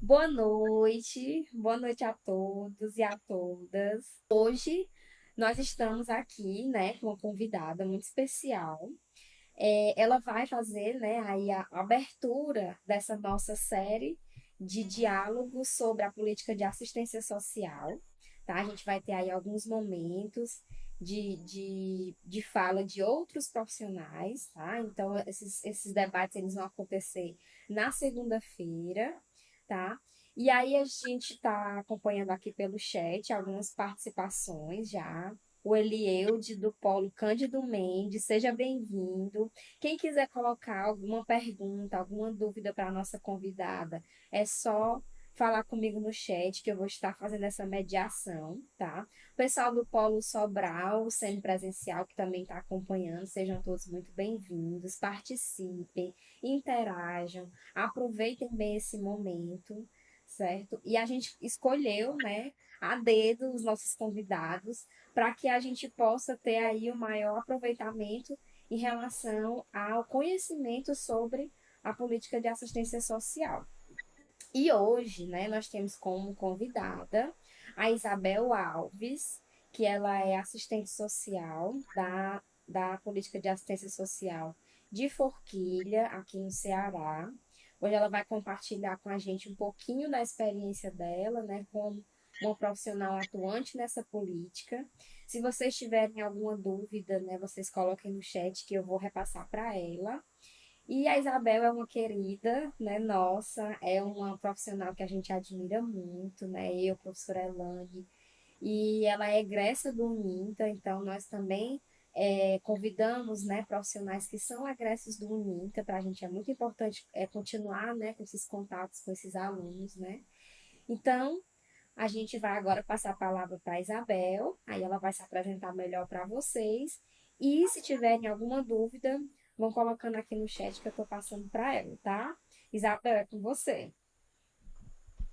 Boa noite a todos e a todas. Hoje nós estamos aqui, né, com uma convidada muito especial. Ela vai fazer, né, aí a abertura dessa nossa série de diálogos sobre a política de assistência social, tá? A gente vai ter aí alguns momentos de fala de outros profissionais, tá? Então, esses debates eles vão acontecer na segunda-feira, tá? E aí a gente está acompanhando aqui pelo chat algumas participações já. O Elieude do Polo Cândido Mendes, seja bem-vindo. Quem quiser colocar alguma pergunta, alguma dúvida para a nossa convidada, é só falar comigo no chat que eu vou estar fazendo essa mediação, tá? O pessoal do Polo Sobral, semipresencial, que também está acompanhando, sejam todos muito bem-vindos, participem, interajam, aproveitem bem esse momento, certo? E a gente escolheu, né, a dedo os nossos convidados para que a gente possa ter aí o maior aproveitamento em relação ao conhecimento sobre a política de assistência social. E hoje, né, nós temos como convidada a Isabel Alves, que ela é assistente social da política de assistência social de Forquilha, aqui no Ceará. Hoje ela vai compartilhar com a gente um pouquinho da experiência dela, né, como uma profissional atuante nessa política. Se vocês tiverem alguma dúvida, né, vocês coloquem no chat que eu vou repassar para ela. E a Isabel é uma querida, né, nossa, é uma profissional que a gente admira muito, né, eu, professora Elane, e ela é egressa do Uninta, então nós também convidamos, né, profissionais que são egressos do Uninta, para a gente é muito importante continuar, né, com esses contatos com esses alunos, né. Então, a gente vai agora passar a palavra para a Isabel, aí ela vai se apresentar melhor para vocês. E se tiverem alguma dúvida, vão colocando aqui no chat que eu estou passando para ela, tá? Isabel, é com você.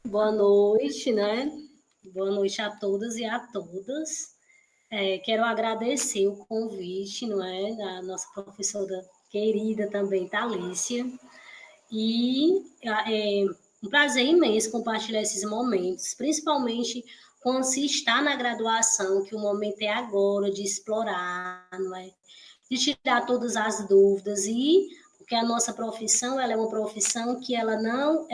Boa noite, né? Boa noite a todas e a todas. Quero agradecer o convite, não é, da nossa professora querida também, Thalícia. E é um prazer imenso compartilhar esses momentos, principalmente quando se está na graduação, que o momento é agora de explorar, não é? De tirar todas as dúvidas e porque a nossa profissão ela é uma profissão que ela não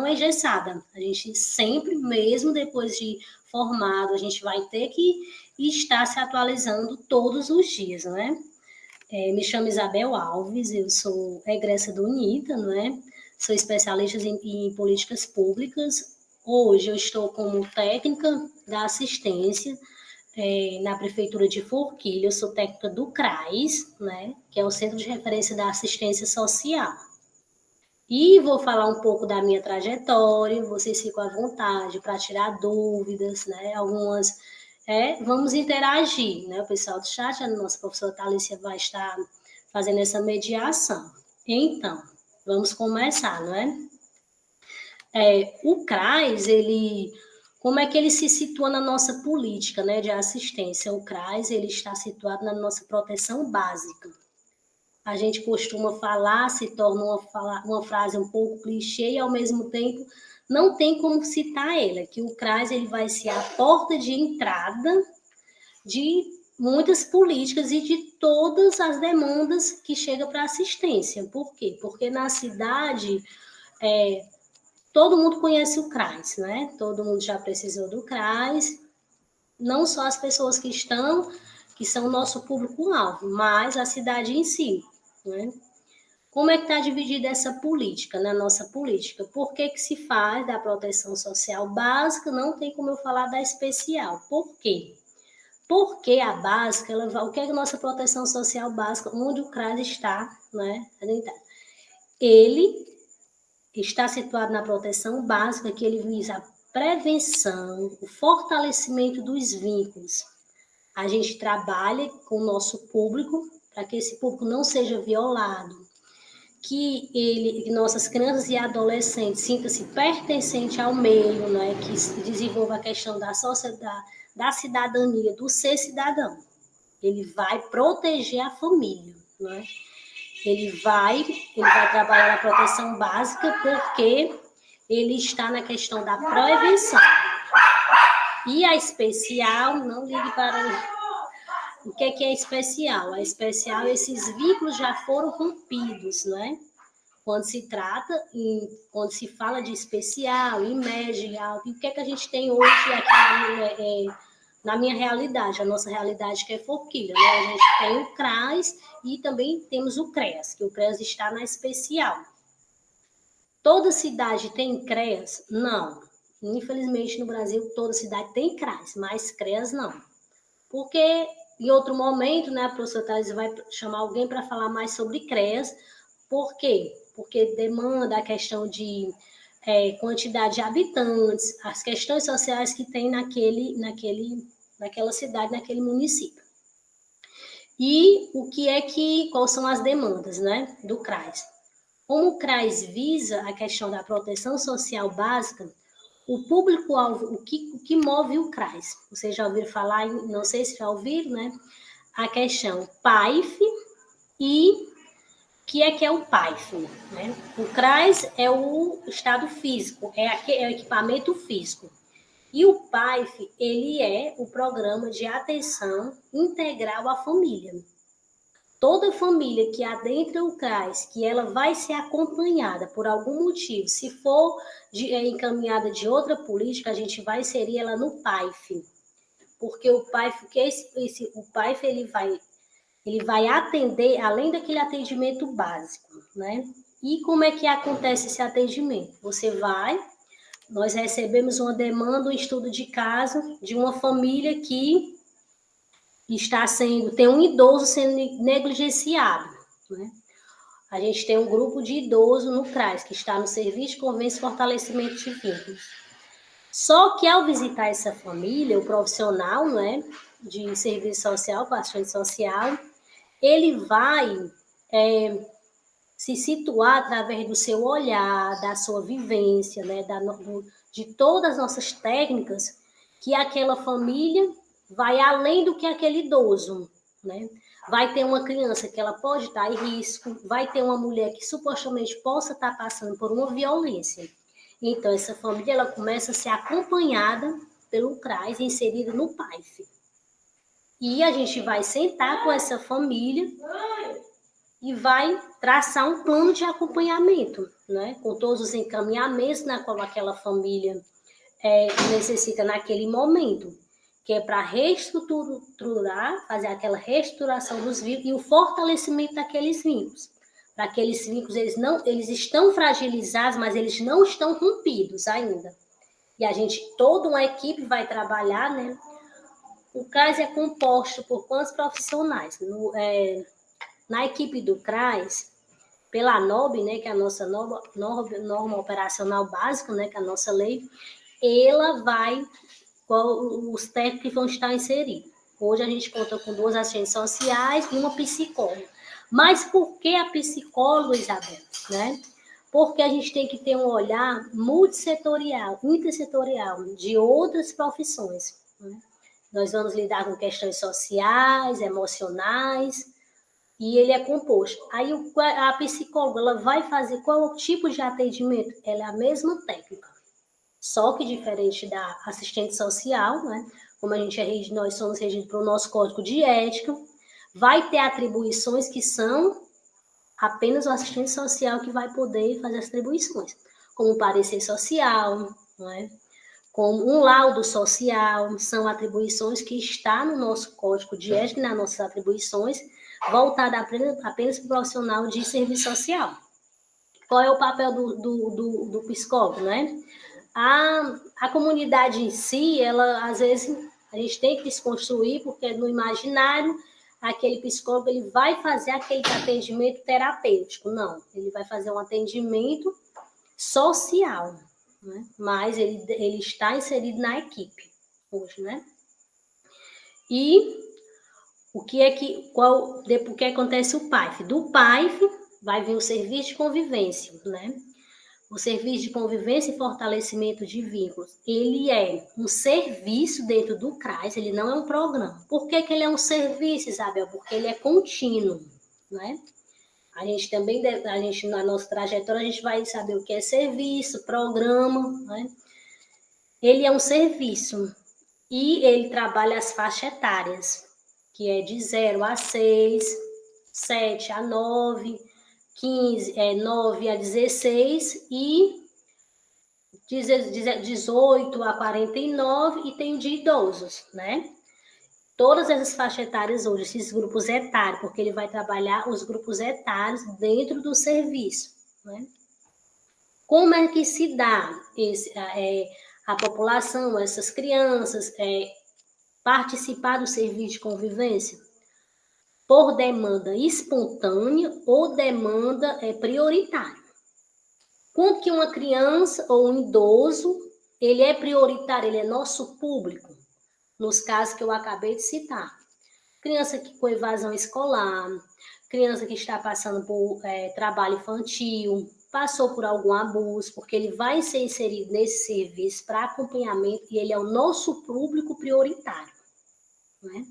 é engessada. A gente sempre, mesmo depois de formado, a gente vai ter que estar se atualizando todos os dias, não é? Me chamo Isabel Alves, eu sou egressa do UNITA, não é? Sou especialista em políticas públicas. Hoje eu estou como técnica da assistência na Prefeitura de Forquilha, eu sou técnica do CRAS, né, que é o Centro de Referência da Assistência Social. E vou falar um pouco da minha trajetória, vocês ficam à vontade para tirar dúvidas, né, algumas... vamos interagir, né, o pessoal do chat, a nossa professora Thalícia vai estar fazendo essa mediação. Então, vamos começar, não é? O CRAS, como é que ele se situa na nossa política, né, de assistência? O CRAS, ele está situado na nossa proteção básica. A gente costuma falar, se torna uma frase um pouco clichê e, ao mesmo tempo, não tem como citar ele, que o CRAS ele vai ser a porta de entrada de muitas políticas e de todas as demandas que chegam para assistência. Por quê? Porque na cidade, todo mundo conhece o CRAS, né? Todo mundo já precisou do CRAS, não só as pessoas que são o nosso público-alvo, mas a cidade em si, né? Como é que está dividida essa política, na nossa política? Por que se faz da proteção social básica, não tem como eu falar da especial. Por quê? Porque a básica, o que é a nossa proteção social básica, onde o CRAS está, né? Ele está situado na proteção básica, que ele visa a prevenção, o fortalecimento dos vínculos. A gente trabalha com o nosso público para que esse público não seja violado, que nossas crianças e adolescentes sintam-se pertencentes ao meio, né, que desenvolva a questão da sociedade, da cidadania, do ser cidadão. Ele vai proteger a família, né? Ele vai trabalhar na proteção básica porque ele está na questão da prevenção. E a especial, não ligue para... O que é especial? A especial, esses vínculos já foram rompidos, né? Quando se trata, quando se fala de especial, em médio, alto, e o que é que a gente tem hoje aqui na minha realidade, a nossa realidade que é Forquilha, né? A gente tem o CRAS e também temos o CREAS, que o CREAS está na especial. Toda cidade tem CREAS? Não. Infelizmente, no Brasil, toda cidade tem CRAS, mas CREAS não. Porque, em outro momento, né, a professora Thaís vai chamar alguém para falar mais sobre CREAS. Por quê? Porque demanda a questão de quantidade de habitantes, as questões sociais que tem naquela cidade, naquele município. E quais são as demandas, né, do CRAS? Como o CRAS visa a questão da proteção social básica, o público-alvo, o que move o CRAS? Vocês já ouviram falar, não sei se já ouviram, né? A questão PAIF e o que é o PAIF, né? O CRAS é o estado físico, é o equipamento físico. E o PAIF, ele é o programa de atenção integral à família. Toda família que adentra o CRAS, que ela vai ser acompanhada por algum motivo, se for encaminhada de outra política, a gente vai inserir ela no PAIF. Porque o PAIF, o PAIF ele vai atender, além daquele atendimento básico, né? E como é que acontece esse atendimento? Nós recebemos uma demanda, um estudo de caso de uma família que tem um idoso sendo negligenciado, né? A gente tem um grupo de idosos no CRAS, que está no Serviço de Convivência e Fortalecimento de Vínculos. Só que ao visitar essa família, o profissional, né, de serviço social, assistente social, ele vai se situar através do seu olhar, da sua vivência, né, de todas as nossas técnicas, que aquela família vai além do que aquele idoso, né? Vai ter uma criança que ela pode estar em risco, vai ter uma mulher que supostamente possa estar passando por uma violência. Então, essa família ela começa a ser acompanhada pelo CRAS, inserida no PAIF. E a gente vai sentar com essa família e vai traçar um plano de acompanhamento, né? Com todos os encaminhamentos na qual aquela família necessita naquele momento, que é para reestruturar, fazer aquela reestruturação dos vínculos e o fortalecimento daqueles vínculos. Para aqueles vínculos, eles estão fragilizados, mas eles não estão rompidos ainda. E toda uma equipe vai trabalhar, né? O CRAS é composto por quantos profissionais? Na equipe do CRAS, pela NOB, né, que é a nossa norma operacional básica, né, que é a nossa lei, os técnicos vão estar inseridos. Hoje a gente conta com 2 assistentes sociais e uma psicóloga. Mas por que a psicóloga, Isabel? Né? Porque a gente tem que ter um olhar multissetorial, intersetorial, de outras profissões. Né? Nós vamos lidar com questões sociais, emocionais, e ele é composto. Aí a psicóloga ela vai fazer qual tipo de atendimento? Ela é a mesma técnica. Só que diferente da assistente social, né? Como nós somos regidos pelo nosso código de ética, vai ter atribuições que são apenas o assistente social que vai poder fazer as atribuições, como parecer social, não é? Como um laudo social, são atribuições que está no nosso código de ética, nas nossas atribuições, voltada apenas para o profissional de serviço social. Qual é o papel do psicólogo, né? A comunidade em si, ela, às vezes, a gente tem que desconstruir, porque no imaginário, aquele psicólogo ele vai fazer aquele atendimento terapêutico. Não, ele vai fazer um atendimento social, né? Mas ele está inserido na equipe hoje, né? E o que acontece o PAIF? Do PAIF vai vir o serviço de convivência, né? O serviço de convivência e fortalecimento de vínculos, ele é um serviço dentro do CRAS, ele não é um programa. Por que ele é um serviço, Isabel? Porque ele é contínuo, né? A gente também, na nossa trajetória, a gente vai saber o que é serviço, programa, né? Ele é um serviço e ele trabalha as faixas etárias, que é de 0 a 6, 7 a 9, 15, 9 a 16 e 18 a 49 e tem o de idosos, né? Todas essas faixas etárias hoje, esses grupos etários, porque ele vai trabalhar os grupos etários dentro do serviço, né? Como é que se dá a população, essas crianças, participar do serviço de convivência? Por demanda espontânea ou demanda prioritária. Quando que uma criança ou um idoso, ele é prioritário, ele é nosso público, nos casos que eu acabei de citar. Criança com evasão escolar, criança que está passando por trabalho infantil, passou por algum abuso, porque ele vai ser inserido nesse serviço para acompanhamento e ele é o nosso público prioritário, né?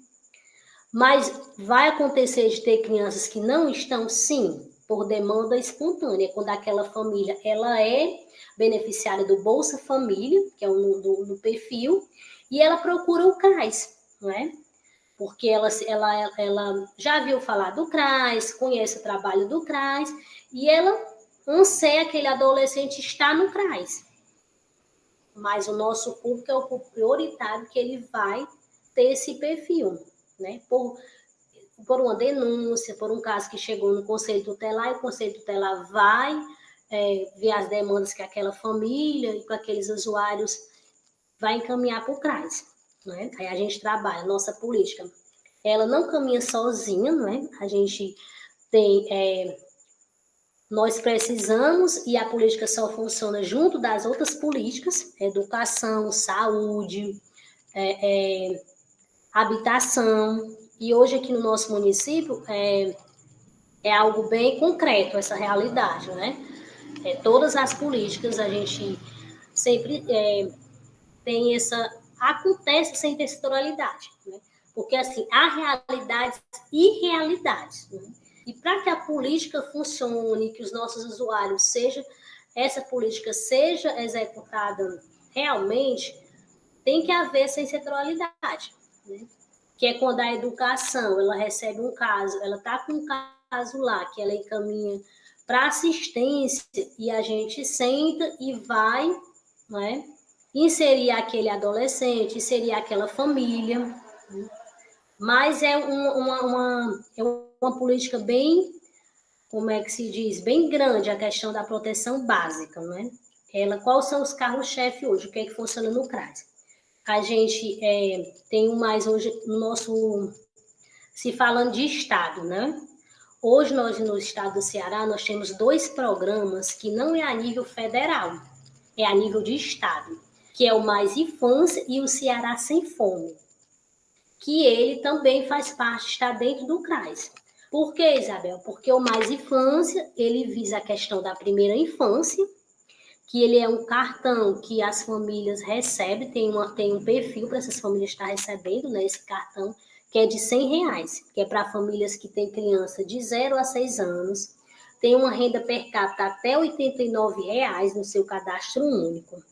Mas vai acontecer de ter crianças que não estão, sim, por demanda espontânea, quando aquela família ela é beneficiária do Bolsa Família, que é no perfil, e ela procura o CRAS, não é? Porque ela já viu falar do CRAS, conhece o trabalho do CRAS, e ela anseia aquele adolescente estar no CRAS. Mas o nosso público é o público prioritário que ele vai ter esse perfil, né? Por uma denúncia, por um caso que chegou no Conselho Tutelar, e o Conselho Tutelar vai ver as demandas que aquela família e com aqueles usuários vai encaminhar para o CRAS, né? Aí a gente trabalha, nossa política, ela não caminha sozinha, né? A gente tem, nós precisamos, e a política só funciona junto das outras políticas, educação, saúde, habitação, e hoje aqui no nosso município é algo bem concreto essa realidade, né? Todas as políticas a gente sempre tem acontece sem textualidade, né? Porque assim, há realidades e realidades, né? E para que a política funcione, que os nossos usuários essa política seja executada realmente, tem que haver essa setorialidade, né? Que é quando a educação, ela recebe um caso, ela está com um caso lá, que ela encaminha para assistência, e a gente senta e vai, né, inserir aquele adolescente, inserir aquela família, né? Mas é uma política bem, como é que se diz, bem grande a questão da proteção básica, né? Quais são os carros-chefe hoje? O que é que funciona no CRAS? A gente tem mais hoje no nosso, se falando de estado, né? Hoje nós no estado do Ceará nós temos 2 programas que não é a nível federal, é a nível de estado, que é o Mais Infância e o Ceará Sem Fome, que ele também faz parte, está dentro do CRAS. Por quê, Isabel? Porque o Mais Infância, ele visa a questão da primeira infância, que ele é um cartão que as famílias recebem, tem um perfil para essas famílias estar recebendo, né, esse cartão, que é de R$ 100, que é para famílias que têm criança de 0 a 6 anos, tem uma renda per capita até R$ 89 no seu cadastro único.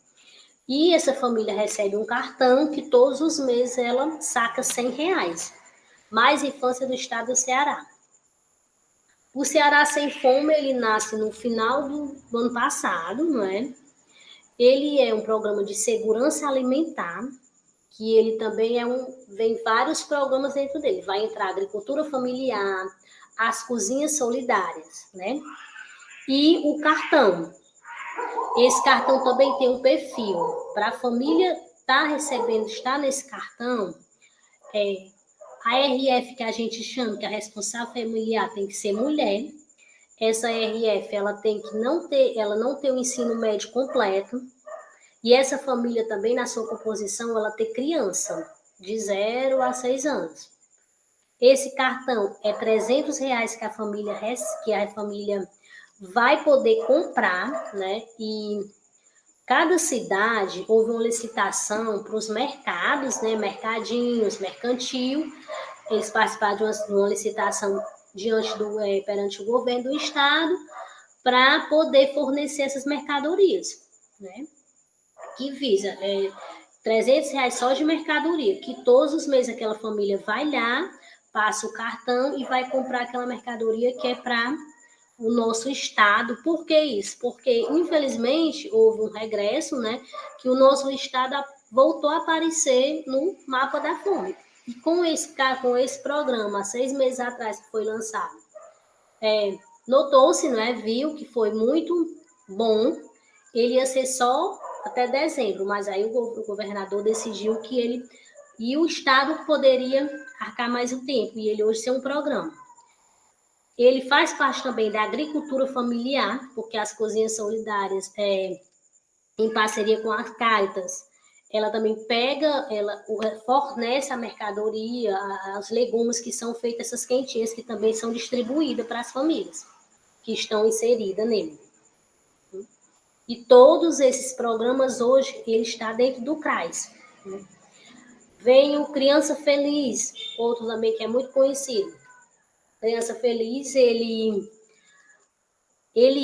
E essa família recebe um cartão que todos os meses ela saca R$ 100. Mais Infância do Estado do Ceará. O Ceará Sem Fome, ele nasce no final do ano passado, não é? Ele é um programa de segurança alimentar, que ele também vem vários programas dentro dele. Vai entrar agricultura familiar, as cozinhas solidárias, né? E o cartão. Esse cartão também tem um perfil. Para a família estar nesse cartão, a RF que a gente chama, que a responsável familiar tem que ser mulher. Essa RF, ela não ter o ensino médio completo. E essa família também, na sua composição, ela tem criança de 0 a 6 anos. Esse cartão é R$ 300 que a família vai poder comprar, né? E cada cidade houve uma licitação para os mercados, né? Mercadinhos, mercantil. Eles participaram de uma licitação perante o governo do estado para poder fornecer essas mercadorias, né? Que visa R$ 300 só de mercadoria, que todos os meses aquela família vai lá, passa o cartão e vai comprar aquela mercadoria que é para o nosso estado. Por que isso? Porque, infelizmente, houve um regresso, né, que o nosso estado voltou a aparecer no mapa da fome. E com esse programa, há 6 meses atrás, que foi lançado, notou-se, né, viu que foi muito bom. Ele ia ser só até dezembro, mas aí o governador decidiu que ele e o estado poderia arcar mais um tempo, e ele hoje tem um programa. Ele faz parte também da agricultura familiar, porque as cozinhas solidárias, em parceria com as Caritas, ela também ela fornece a mercadoria, os legumes que são feitas, essas quentinhas que também são distribuídas para as famílias que estão inseridas nele. E todos esses programas hoje, ele está dentro do CRAS. Vem o Criança Feliz, outro também que é muito conhecido. Criança Feliz, ele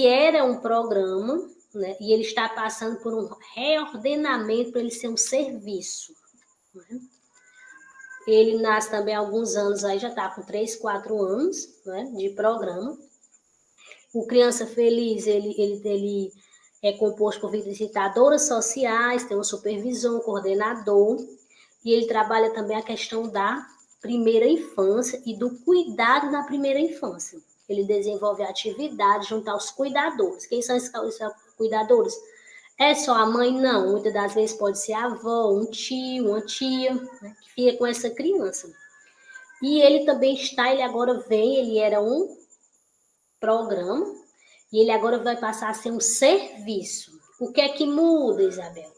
era um programa, né, e ele está passando por um reordenamento para ele ser um serviço. Né? Ele nasce também há alguns anos, aí já está com 3, 4 anos, né, de programa. O Criança Feliz, ele é composto por visitadoras sociais, tem um supervisor, um coordenador, e ele trabalha também a questão da primeira infância e do cuidado na primeira infância. Ele desenvolve atividades junto aos cuidadores. Quem são esses cuidadores? É só a mãe? Não. Muitas das vezes pode ser a avó, um tio, uma tia, né, que fica com essa criança. E ele também ele agora ele era um programa, e ele agora vai passar a ser um serviço. O que é que muda, Isabel?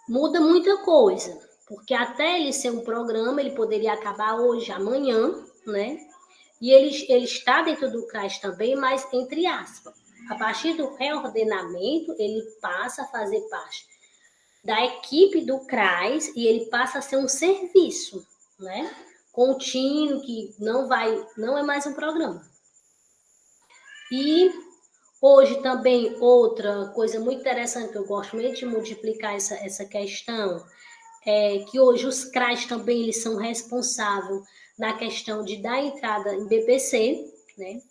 Muda muita coisa, porque até ele ser um programa, ele poderia acabar hoje, amanhã, né? E ele está dentro do CRAS também, mas entre aspas. A partir do reordenamento, ele passa a fazer parte da equipe do CRAS e ele passa a ser um serviço, né? Contínuo, que não é mais um programa. E hoje também outra coisa muito interessante que eu gosto muito de multiplicar essa questão é que hoje os CRAs também eles são responsáveis na questão de dar entrada em BPC, né?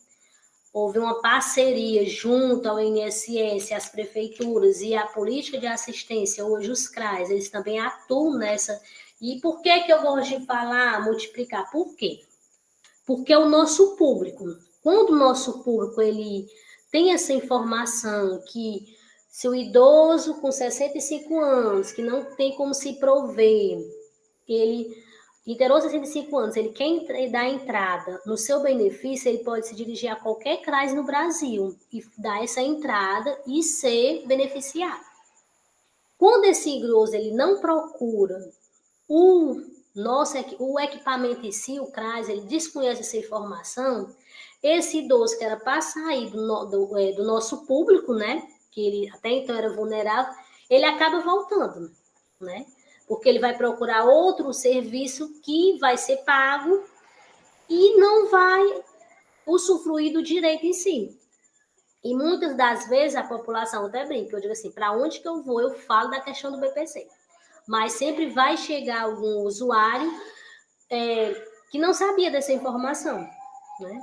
Houve uma parceria junto ao INSS, as prefeituras e a política de assistência, hoje os CRAs, eles também atuam nessa. E por que eu gosto de falar, multiplicar? Por quê? Porque o nosso público, quando o nosso público ele tem essa informação que se o idoso com 65 anos, que não tem como se prover, ele inteirou 65 anos, ele quer dar entrada no seu benefício, ele pode se dirigir a qualquer CRAS no Brasil e dar essa entrada e ser beneficiado. Quando esse idoso ele não procura o equipamento em si, o CRAS, ele desconhece essa informação, esse idoso que era para sair do nosso público, né, que ele até então era vulnerável, ele acaba voltando, né, porque ele vai procurar outro serviço que vai ser pago e não vai usufruir do direito em si. E muitas das vezes a população até brinca, eu digo assim, para onde que eu vou? Eu falo da questão do BPC. Mas sempre vai chegar algum usuário que não sabia dessa informação, né?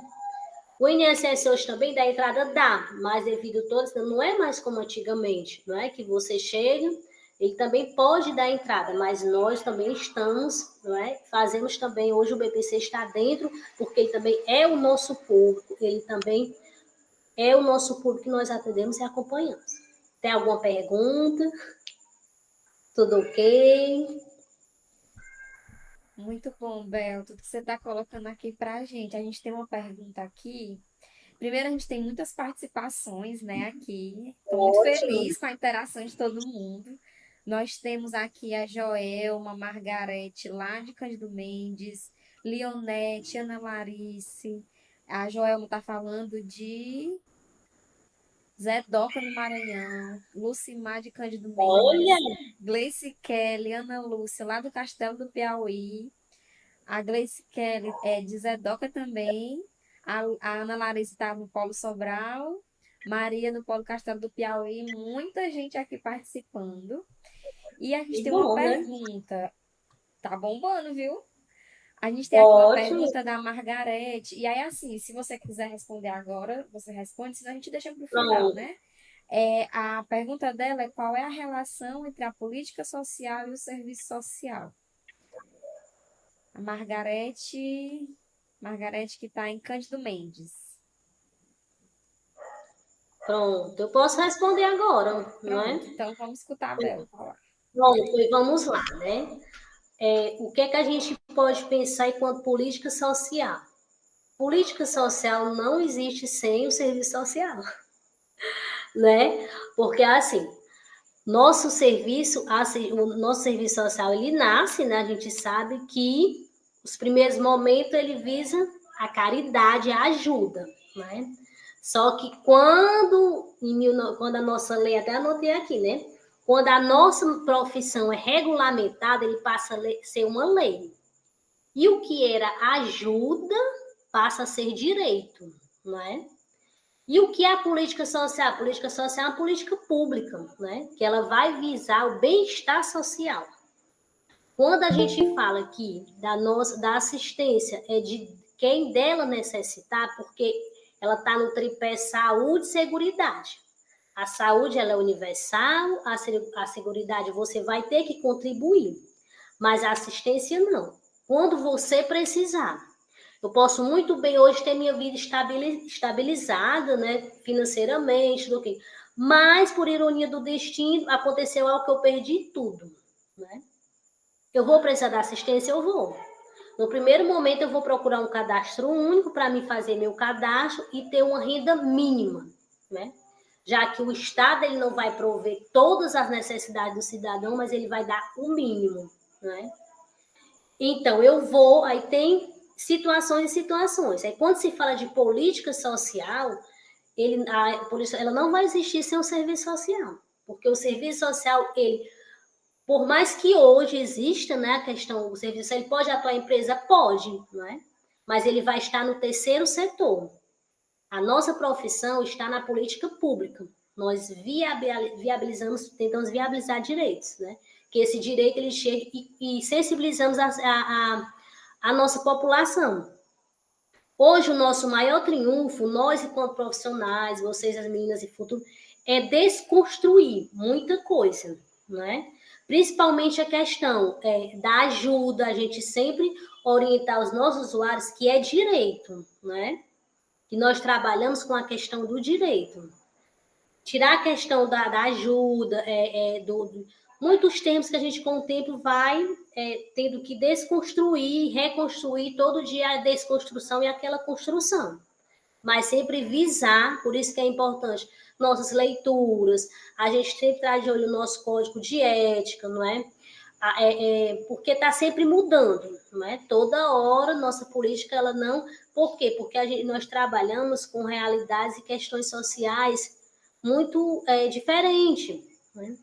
O INSS hoje também dá entrada, mas devido a todos, não é mais como antigamente, não é que você chega, ele também pode dar entrada, mas nós também estamos, não é? Fazemos também, hoje o BPC está dentro, porque ele também é o nosso público, ele também é o nosso público que nós atendemos e acompanhamos. Tem alguma pergunta? Tudo ok? Muito bom, Bel, tudo que você está colocando aqui para a gente. A gente tem uma pergunta aqui. Primeiro, a gente tem muitas participações, né, aqui. Estou muito Ótimo. feliz com a interação de todo mundo. Nós temos aqui a Joelma, Margarete, lá de Cândido Mendes, Leonete, Ana Larice. A Joelma está falando de Zé Doca no Maranhão, Lucimar de Cândido Olha, Mendes, Gleice Kelly, Ana Lúcia, lá do Castelo do Piauí. A Gleice Kelly é de Zé Doca também. A Ana Larissa está no Polo Sobral, Maria no Polo Castelo do Piauí, muita gente aqui participando. E a gente Que tem uma bom, né? pergunta, tá bombando, viu? A gente tem aqui uma Ótimo. pergunta da Margarete. E aí, assim, se você quiser responder agora, você responde, senão a gente deixa para o final, Pronto, né? A pergunta dela é qual é a relação entre a política social e o serviço social? A Margarete que está em Cândido Mendes. pronto. Eu posso responder agora, não é? Pronto, então vamos escutar a Bel falar. Pronto, e vamos lá, né? O que é que a gente pode pensar enquanto política social? Política social não existe sem o serviço social, né? Porque assim, o nosso serviço social, ele nasce, né? A gente sabe que os primeiros momentos ele visa a caridade, a ajuda, né? Só que quando a nossa lei, até anotei aqui, né? Quando a nossa profissão é regulamentada, ele passa a ser uma lei. E o que era ajuda passa a ser direito, não é? E o que é a política social? A política social é uma política pública, né? Que ela vai visar o bem-estar social. Quando a gente fala aqui da assistência, é de quem dela necessitar, porque ela está no tripé saúde e seguridade. A saúde ela é universal, a seguridade você vai ter que contribuir, mas a assistência não. Quando você precisar. Eu posso muito bem hoje ter minha vida estabilizada, né, financeiramente, do que. Mas, por ironia do destino, aconteceu algo que eu perdi tudo, né? Eu vou precisar da assistência? Eu vou. No primeiro momento, eu vou procurar um cadastro único para me fazer meu cadastro e ter uma renda mínima, né? Já que o Estado ele não vai prover todas as necessidades do cidadão, mas ele vai dar o mínimo, né? Então, eu vou, aí tem situações e situações. Aí, quando se fala de política social, a política ela não vai existir sem o serviço social. Porque o serviço social, ele, por mais que hoje exista, né, a questão do serviço, ele pode atuar em empresa? Pode, não é? Mas ele vai estar no terceiro setor. A nossa profissão está na política pública. Nós viabilizamos, tentamos viabilizar direitos, né? Que esse direito ele chegue e sensibilizamos a nossa população. Hoje, o nosso maior triunfo, nós enquanto profissionais, vocês, as meninas e futuro, é desconstruir muita coisa, né? Principalmente a questão da ajuda, a gente sempre orientar os nossos usuários que é direito, né? Que nós trabalhamos com a questão do direito. Tirar a questão da ajuda, muitos termos que a gente com o tempo vai tendo que desconstruir, reconstruir, todo dia a desconstrução e aquela construção. Mas sempre visar, por isso que é importante, nossas leituras, a gente sempre traz de olho o nosso código de ética, não é? Porque está sempre mudando, não é? Toda hora nossa política ela não. Por quê? Porque nós trabalhamos com realidades e questões sociais muito diferentes. Né?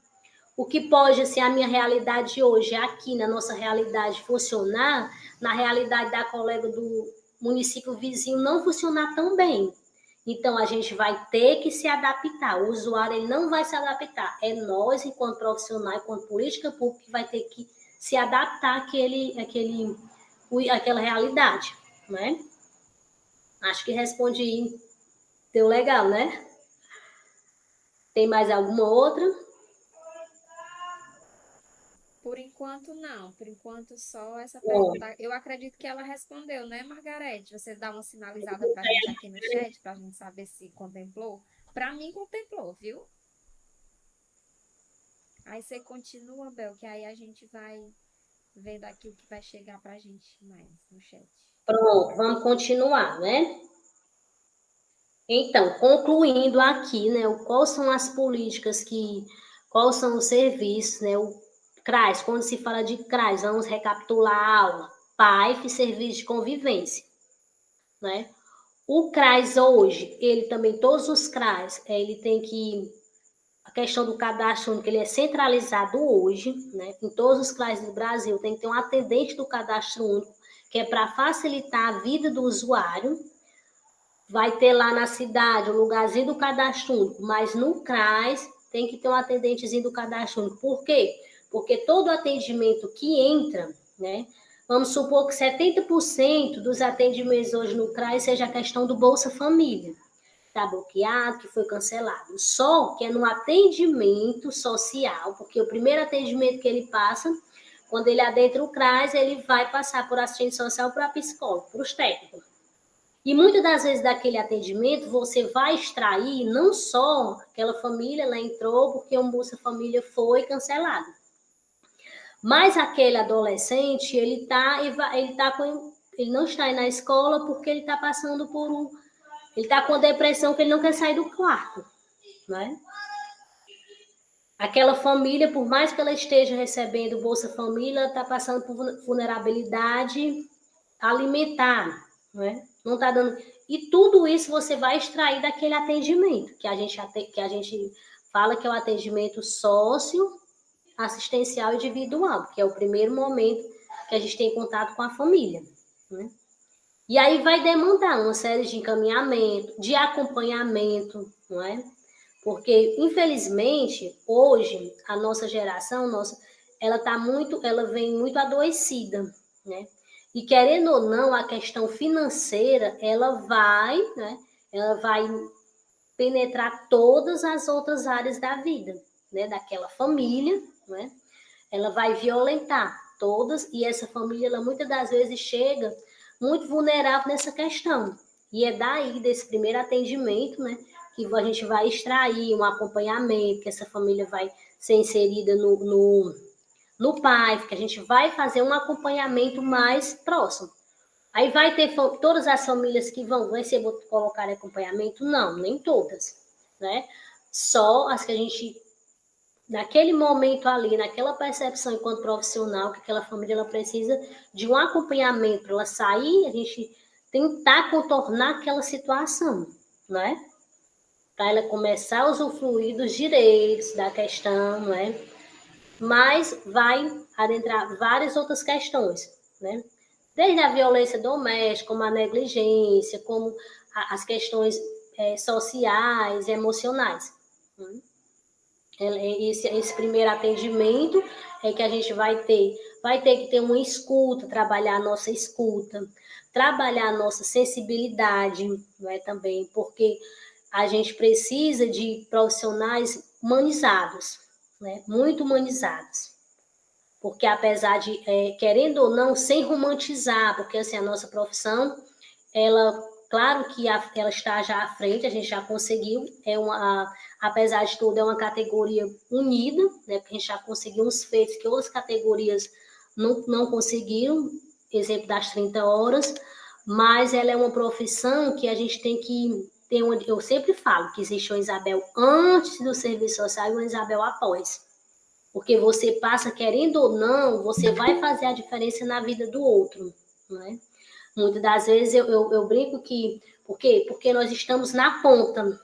O que pode ser a minha realidade hoje, aqui na nossa realidade, funcionar, na realidade da colega do município vizinho não funcionar tão bem. Então, a gente vai ter que se adaptar. O usuário ele não vai se adaptar. É nós, enquanto profissional, enquanto política pública, que vai ter que se adaptar àquela realidade. Né? Acho que respondi. Deu legal, né? Tem mais alguma outra? Por enquanto, não. Por enquanto, só essa Bom, pergunta. Eu acredito que ela respondeu, né, Margarete? Você dá uma sinalizada para a gente aqui no chat, para a gente saber se contemplou. Para mim, contemplou, viu? Aí você continua, Bel, que aí a gente vai vendo aqui o que vai chegar para a gente mais no chat. pronto, vamos continuar, né? Então, concluindo aqui, né, quais são as políticas quais são os serviços, né, o CRAS, quando se fala de CRAS, vamos recapitular a aula, PAIF, Serviço de Convivência, né? O CRAS hoje, ele também, todos os CRAS, ele tem a questão do cadastro único, ele é centralizado hoje, né, em todos os CRAS do Brasil, tem que ter um atendente do cadastro único, que é para facilitar a vida do usuário. vai ter lá na cidade o lugarzinho do cadastro único, mas no CRAS tem que ter um atendentezinho do cadastro único. Por quê? Porque todo atendimento que entra, né? Vamos supor que 70% dos atendimentos hoje no CRAS seja a questão do Bolsa Família. Está bloqueado, que foi cancelado. Só que é no atendimento social, porque o primeiro atendimento que ele passa, quando ele adentra o CRAS, ele vai passar por assistente social para psicólogo, para os técnicos. E muitas das vezes daquele atendimento, você vai extrair não só aquela família, ela entrou porque um Bolsa Família foi cancelado. Mas aquele adolescente, ele não está aí na escola porque ele está passando ele está com depressão que ele não quer sair do quarto, né? Aquela família, por mais que ela esteja recebendo Bolsa Família, está passando por vulnerabilidade alimentar, né? Não está dando. E tudo isso você vai extrair daquele atendimento, que a gente fala que é o atendimento socioassistencial individual, que é o primeiro momento que a gente tem contato com a família, né? E aí vai demandar uma série de encaminhamento, de acompanhamento, não é? Porque, infelizmente, hoje, a nossa geração, ela vem muito adoecida, né? E querendo ou não, a questão financeira, né? Ela vai penetrar todas as outras áreas da vida, né? Daquela família, né? Ela vai violentar todas, e essa família, ela muitas das vezes chega muito vulnerável nessa questão. E é daí, desse primeiro atendimento, né, que a gente vai extrair um acompanhamento, que essa família vai ser inserida no PAI, que a gente vai fazer um acompanhamento mais próximo. Aí vai ter todas as famílias que vai ser colocar acompanhamento? Não, nem todas, né? Só as que a gente, naquele momento ali, naquela percepção enquanto profissional, que aquela família ela precisa de um acompanhamento para ela sair, a gente tentar contornar aquela situação, né? Para ela começar a usufruir dos direitos da questão, não é? Mas vai adentrar várias outras questões, né? Desde a violência doméstica, como a negligência, como as questões sociais, emocionais. Esse primeiro atendimento é que a gente vai ter que ter uma escuta, trabalhar a nossa escuta, trabalhar a nossa sensibilidade, não é, também, porque a gente precisa de profissionais humanizados, né? Muito humanizados. Porque apesar de, querendo ou não, sem romantizar, porque assim, a nossa profissão, claro que ela está já à frente, a gente já conseguiu, apesar de tudo, é uma categoria unida, né? Porque a gente já conseguiu uns feitos que outras categorias não conseguiram, exemplo das 30 horas, mas ela é uma profissão que a gente tem que ter eu sempre falo que existe uma Isabel antes do serviço social e uma Isabel após. Porque você passa, querendo ou não, você vai fazer a diferença na vida do outro, né? Muitas das vezes eu brinco que... Por quê? Porque nós estamos na ponta.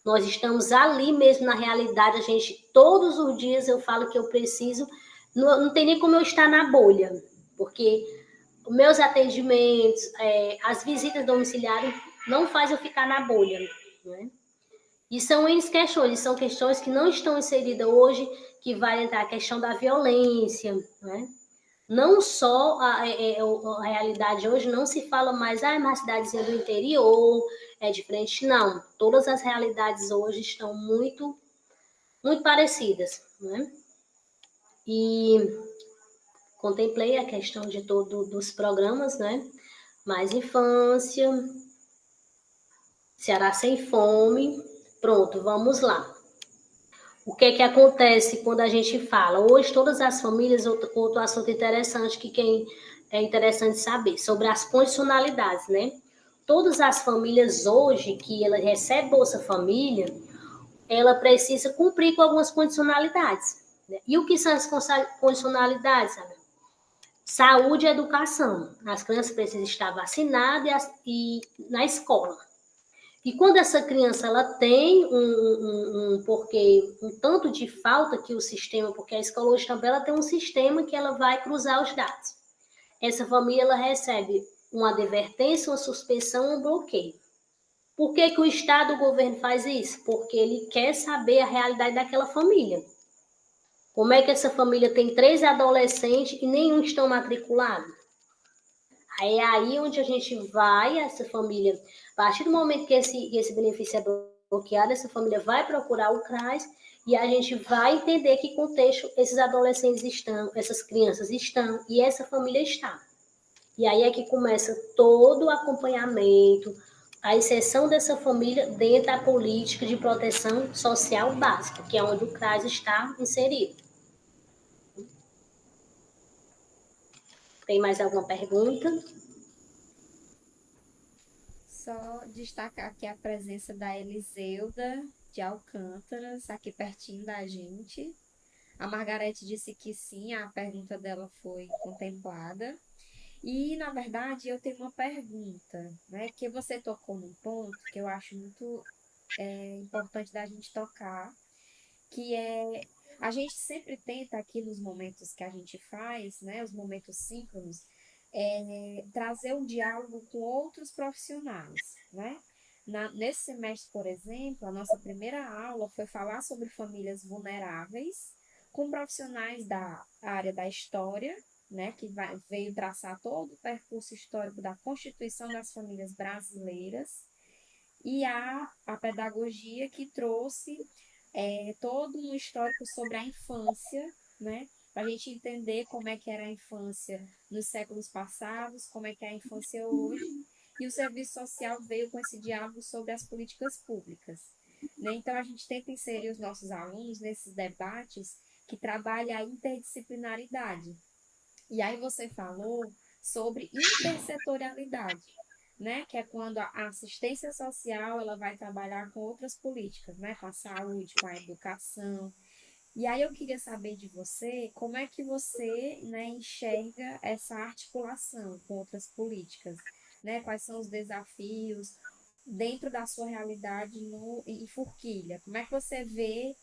Nós estamos ali mesmo na realidade. A gente, todos os dias eu falo que eu preciso... Não tem nem como eu estar na bolha. Porque os meus atendimentos, as visitas domiciliares, não faz eu ficar na bolha, né? E são questões, são questões que não estão inseridas hoje, que vai entrar a questão da violência, né? Não só a realidade hoje, não se fala mais, uma cidadezinha do interior, é diferente, não. Todas as realidades hoje estão muito, muito parecidas, né? E contemplei a questão de dos programas, né? Mais infância, Ceará sem fome. Pronto, vamos lá. O que é que acontece quando a gente fala? Hoje, todas as famílias, outro assunto interessante que é interessante saber, sobre as condicionalidades, né? Todas as famílias hoje que ela recebe Bolsa Família, ela precisa cumprir com algumas condicionalidades, né? E o que são as condicionalidades, Ana? Saúde e educação. As crianças precisam estar vacinadas e na escola. E quando essa criança ela tem um tanto de falta que o sistema, porque a escola hoje também ela tem um sistema que ela vai cruzar os dados. Essa família ela recebe uma advertência, uma suspensão, um bloqueio. Por que o Estado, o governo faz isso? Porque ele quer saber a realidade daquela família. Como é que essa família tem 3 adolescentes e nenhum estão matriculados? É aí onde a gente vai, essa família, a partir do momento que esse benefício é bloqueado, essa família vai procurar o CRAS e a gente vai entender que contexto esses adolescentes estão, essas crianças estão e essa família está. E aí é que começa todo o acompanhamento, a inserção dessa família dentro da política de proteção social básica, que é onde o CRAS está inserido. Tem mais alguma pergunta? Só destacar aqui a presença da Eliseuda de Alcântaras, aqui pertinho da gente. A Margarete disse que sim, a pergunta dela foi contemplada. E, na verdade, eu tenho uma pergunta, né? Que você tocou num ponto que eu acho muito importante da gente tocar, que é a gente sempre tenta aqui nos momentos que a gente faz, né? Os momentos síncronos, trazer um diálogo com outros profissionais, né? Nesse semestre, por exemplo, a nossa primeira aula foi falar sobre famílias vulneráveis com profissionais da área da história, né, que veio traçar todo o percurso histórico da constituição das famílias brasileiras, e a pedagogia que trouxe todo um histórico sobre a infância, né, para a gente entender como é que era a infância nos séculos passados, como é que é a infância hoje, e o serviço social veio com esse diálogo sobre as políticas públicas. Né? Então, a gente tenta inserir os nossos alunos nesses debates que trabalham a interdisciplinaridade. E aí você falou sobre intersetorialidade, né? Que é quando a assistência social ela vai trabalhar com outras políticas, né? Com a saúde, com a educação. E aí eu queria saber de você como é que você, né, enxerga essa articulação com outras políticas, né? Quais são os desafios dentro da sua realidade em Forquilha? Como é que você vê,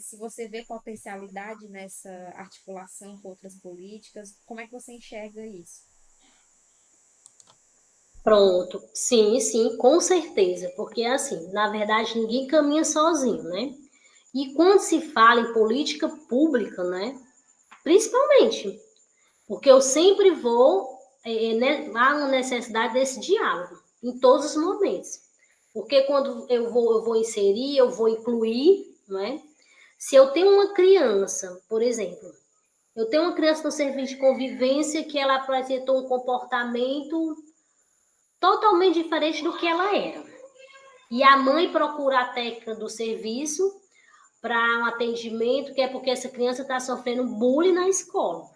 se você vê potencialidade nessa articulação com outras políticas, como é que você enxerga isso? Pronto, sim, sim, com certeza, porque assim, na verdade, ninguém caminha sozinho, né? E quando se fala em política pública, né? Principalmente, porque eu sempre vou, né, há uma necessidade desse diálogo, em todos os momentos. Porque quando eu vou inserir, eu vou incluir, não é? Se eu tenho uma criança, por exemplo, eu tenho uma criança no serviço de convivência que ela apresentou um comportamento totalmente diferente do que ela era. E a mãe procura a técnica do serviço para um atendimento, que é porque essa criança está sofrendo bullying na escola,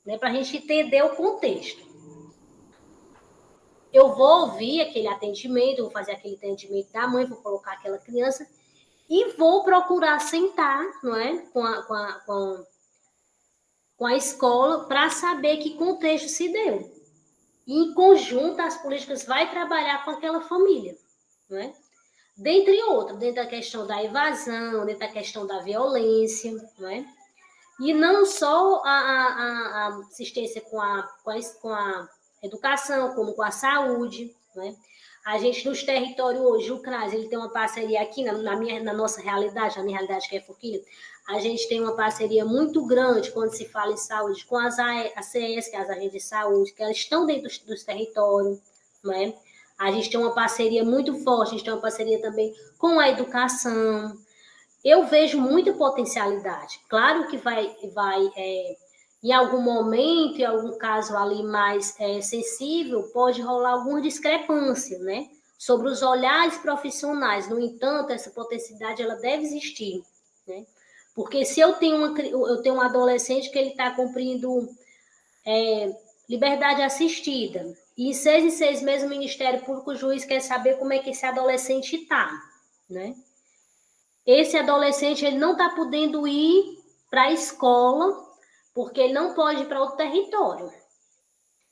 né? Para a gente entender o contexto. Eu vou ouvir aquele atendimento, vou fazer aquele atendimento da mãe, vou colocar aquela criança e vou procurar sentar, não é? Com a escola para saber que contexto se deu. E, em conjunto, as políticas vai trabalhar com aquela família, não é? Dentre outros, dentro da questão da evasão, dentro da questão da violência, não é? E não só a assistência com a educação, como com a saúde, não é? A gente, nos territórios hoje, o CRAS, ele tem uma parceria aqui na nossa realidade, na minha realidade que é Forquilha, a gente tem uma parceria muito grande quando se fala em saúde com as ACS, que é as agências de saúde, que elas estão dentro dos territórios, não é? A gente tem uma parceria muito forte, a gente tem uma parceria também com a educação. Eu vejo muita potencialidade. Claro que vai em algum momento, em algum caso ali mais sensível, pode rolar alguma discrepância, né? Sobre os olhares profissionais. No entanto, essa potencialidade ela deve existir, né? Porque se eu tenho um adolescente que ele está cumprindo liberdade assistida, e em 6 meses o Ministério Público, o juiz quer saber como é que esse adolescente está, né? Esse adolescente ele não está podendo ir para a escola porque ele não pode ir para outro território.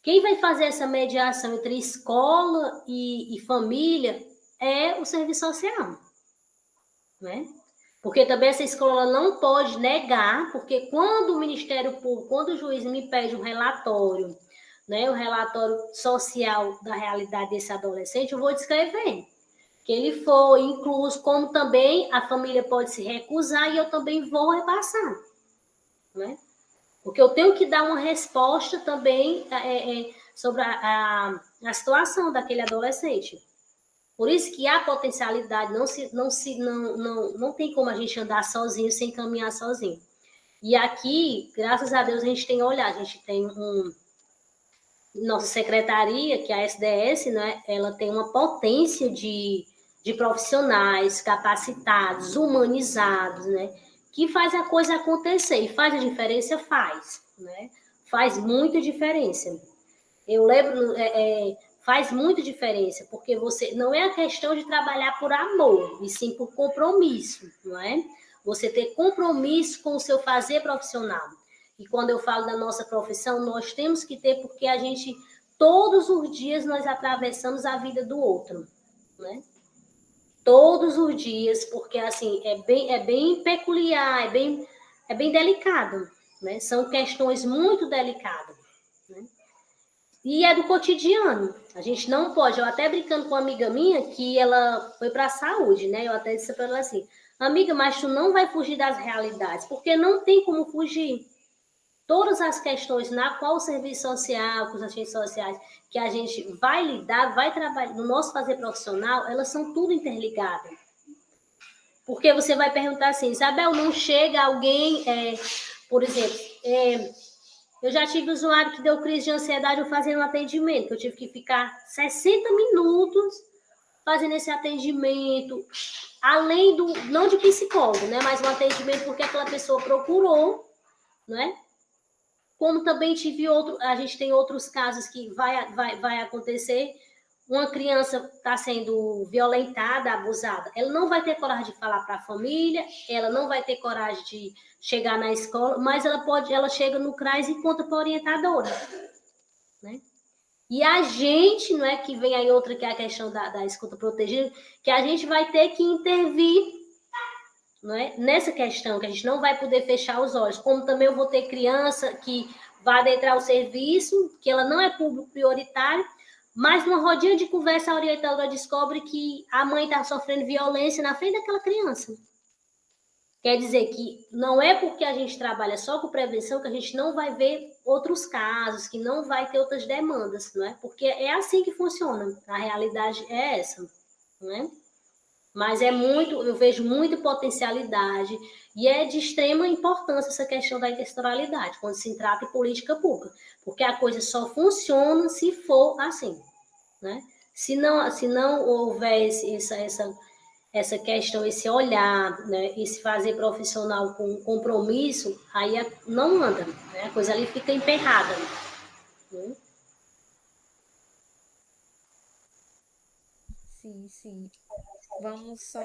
Quem vai fazer essa mediação entre escola e família é o serviço social, né? Porque também essa escola não pode negar, porque quando o Ministério Público, quando o juiz me pede um relatório, né, o relatório social da realidade desse adolescente, eu vou descrever. que ele for incluso, como também a família pode se recusar e eu também vou repassar, né? Porque eu tenho que dar uma resposta também sobre a situação daquele adolescente. Por isso que a potencialidade não tem como a gente andar sozinho sem caminhar sozinho. E aqui, graças a Deus, a gente tem olhado, a gente tem nossa secretaria, que é a SDS, né, ela tem uma potência de profissionais capacitados, humanizados, né, que faz a coisa acontecer. E faz a diferença? Faz, né? Faz muita diferença. Eu lembro, faz muita diferença, porque você não é a questão de trabalhar por amor, e sim por compromisso, não é? Você ter compromisso com o seu fazer profissional. E quando eu falo da nossa profissão, nós temos que ter, porque a gente, todos os dias, nós atravessamos a vida do outro, né? Todos os dias, porque assim, é bem peculiar, é bem delicado, né? São questões muito delicadas, né? E é do cotidiano. A gente não pode. Eu até brincando com uma amiga minha que ela foi para a saúde, né? Eu até disse para ela assim: amiga, mas tu não vai fugir das realidades, porque não tem como fugir. Todas as questões na qual o serviço social, com as agentes sociais, que a gente vai lidar, vai trabalhar, no nosso fazer profissional, elas são tudo interligadas. Porque você vai perguntar assim, Isabel, não chega alguém, por exemplo, eu já tive usuário que deu crise de ansiedade eu fazendo um atendimento, que eu tive que ficar 60 minutos fazendo esse atendimento, além do, não de psicólogo, né, mas um atendimento porque aquela pessoa procurou, né? Como também tive a gente tem outros casos que vai acontecer, uma criança está sendo violentada, abusada, ela não vai ter coragem de falar para a família, ela não vai ter coragem de chegar na escola, mas ela chega no CRAS e conta para a orientadora, né? E a gente, não é que vem aí outra que é a questão da escuta protegida, que a gente vai ter que intervir, não é? Nessa questão, que a gente não vai poder fechar os olhos. Como também eu vou ter criança que vai adentrar o serviço, que ela não é público prioritário, mas numa rodinha de conversa a orientadora descobre que a mãe está sofrendo violência na frente daquela criança. Quer dizer que não é porque a gente trabalha só com prevenção que a gente não vai ver outros casos, que não vai ter outras demandas, não é? Porque é assim que funciona. A realidade é essa, não é? Mas eu vejo muita potencialidade e é de extrema importância essa questão da intersetorialidade, quando se trata de política pública, porque a coisa só funciona se for assim, né? Se não houver essa questão, esse olhar, né, esse fazer profissional com compromisso, aí não anda, né? A coisa ali fica emperrada. Né? Sim, sim. Vamos só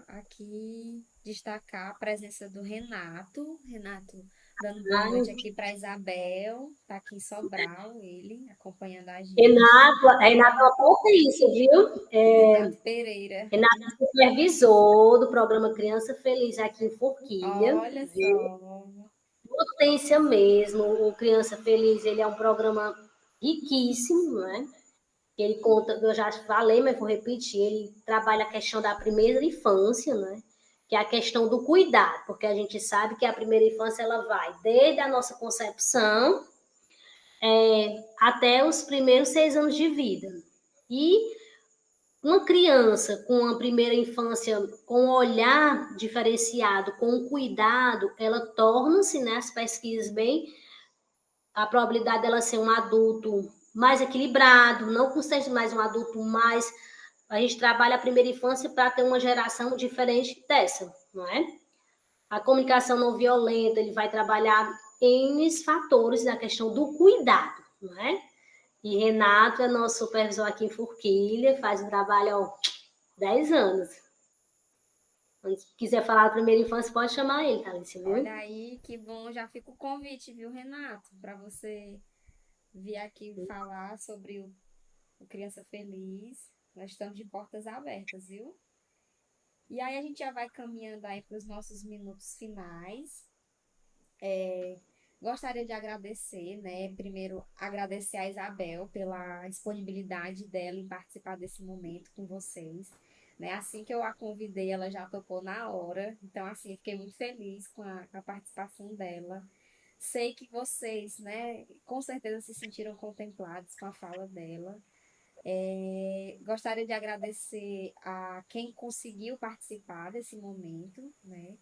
aqui destacar a presença do Renato. Renato dando boa noite aqui para Isabel. Tá aqui em Sobral, ele acompanhando a gente. Renato é uma potência, viu? Renato Pereira. Renato é supervisor do programa Criança Feliz aqui em Forquilha, Olha viu? só. Potência mesmo. O Criança Feliz, ele é um programa riquíssimo, né? Ele conta, eu já falei, mas vou repetir, ele trabalha a questão da primeira infância, né? Que é a questão do cuidado, porque a gente sabe que a primeira infância ela vai desde a nossa concepção até os primeiros 6 anos de vida. E uma criança com a primeira infância, com um olhar diferenciado, com um cuidado, ela torna-se, né, as pesquisas bem, a probabilidade dela ser um adulto mais equilibrado, não com ser mais um adulto mais. A gente trabalha a primeira infância para ter uma geração diferente dessa, não é? A comunicação não violenta, ele vai trabalhar N fatores na questão do cuidado, não é? E Renato é nosso supervisor aqui em Forquilha, faz um trabalho há 10 anos. Se quiser falar da primeira infância, pode chamar ele, Thalícia, Olha viu? aí, que bom. Já fica o convite, viu, Renato? Para você vir aqui falar sobre o Criança Feliz. Nós estamos de portas abertas, viu? E aí a gente já vai caminhando aí para os nossos minutos finais. Gostaria de agradecer, né? Primeiro, agradecer a Isabel pela disponibilidade dela em participar desse momento com vocês. né? Assim que eu a convidei, ela já topou na hora. Então, assim, fiquei muito feliz com a participação dela. Sei que vocês, né, com certeza se sentiram contemplados com a fala dela. Gostaria de agradecer a quem conseguiu participar desse momento, né?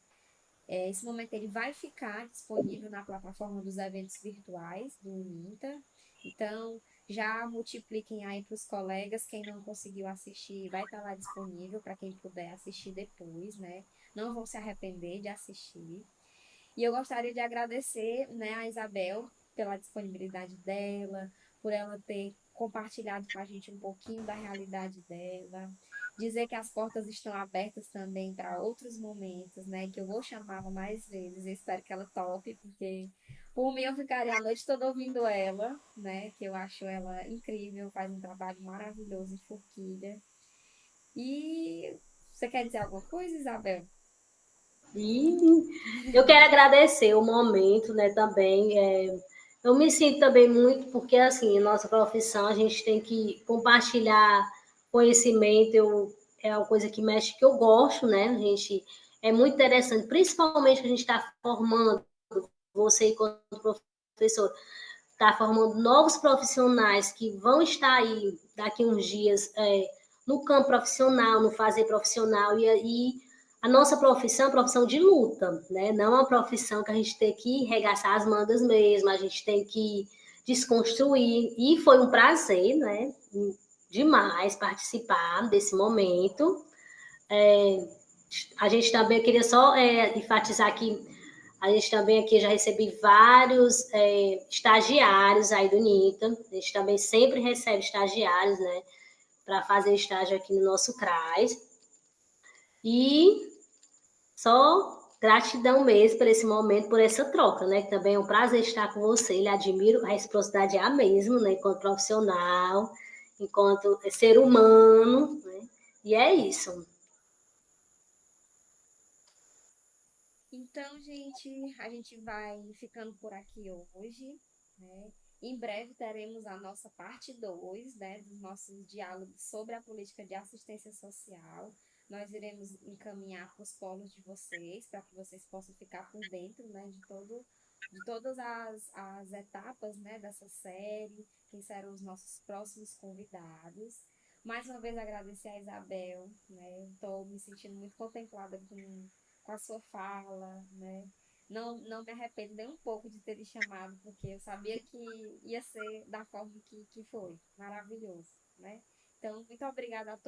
Esse momento ele vai ficar disponível na plataforma dos eventos virtuais do Uninta. Então, já multipliquem aí para os colegas. Quem não conseguiu assistir, vai estar lá disponível para quem puder assistir depois, né? Não vão se arrepender de assistir. E eu gostaria de agradecer, né, a Isabel pela disponibilidade dela, por ela ter compartilhado com a gente um pouquinho da realidade dela. Dizer que as portas estão abertas também para outros momentos, né? Que eu vou chamá-la mais vezes. Eu espero que ela tope, porque por mim eu ficaria a noite toda ouvindo ela, né? Que eu acho ela incrível, faz um trabalho maravilhoso em Forquilha. E você quer dizer alguma coisa, Isabel? E eu quero agradecer o momento, né, também. Eu me sinto também muito, porque, assim, nossa profissão, a gente tem que compartilhar conhecimento, é uma coisa que mexe, que eu gosto, né, a gente, é muito interessante, principalmente a gente está formando, você enquanto professor, está formando novos profissionais que vão estar aí daqui uns dias no campo profissional, no fazer profissional, e aí a nossa profissão é uma profissão de luta, né? Não é uma profissão que a gente tem que regaçar as mangas mesmo, a gente tem que desconstruir. E foi um prazer, né? Demais participar desse momento. A gente também queria só enfatizar que a gente também aqui já recebi vários estagiários aí do NITA. A gente também sempre recebe estagiários, né? Para fazer estágio aqui no nosso CRAS. E só gratidão mesmo por esse momento, por essa troca, né? Que também é um prazer estar com você. Ele admiro, a reciprocidade é a mesma, né? Enquanto profissional, enquanto ser humano, né? E é isso. Então, gente, a gente vai ficando por aqui hoje, né? Em breve teremos a nossa parte 2, né, dos nossos diálogos sobre a política de assistência social. Nós iremos encaminhar para os polos de vocês, para que vocês possam ficar por dentro, né, de todas as etapas, né, dessa série, quem serão os nossos próximos convidados. Mais uma vez agradecer a Isabel, né? Estou me sentindo muito contemplada com a sua fala, né? Não me arrependo nem um pouco de ter lhe chamado, porque eu sabia que ia ser da forma que foi. Maravilhoso, né? Então, muito obrigada a todos.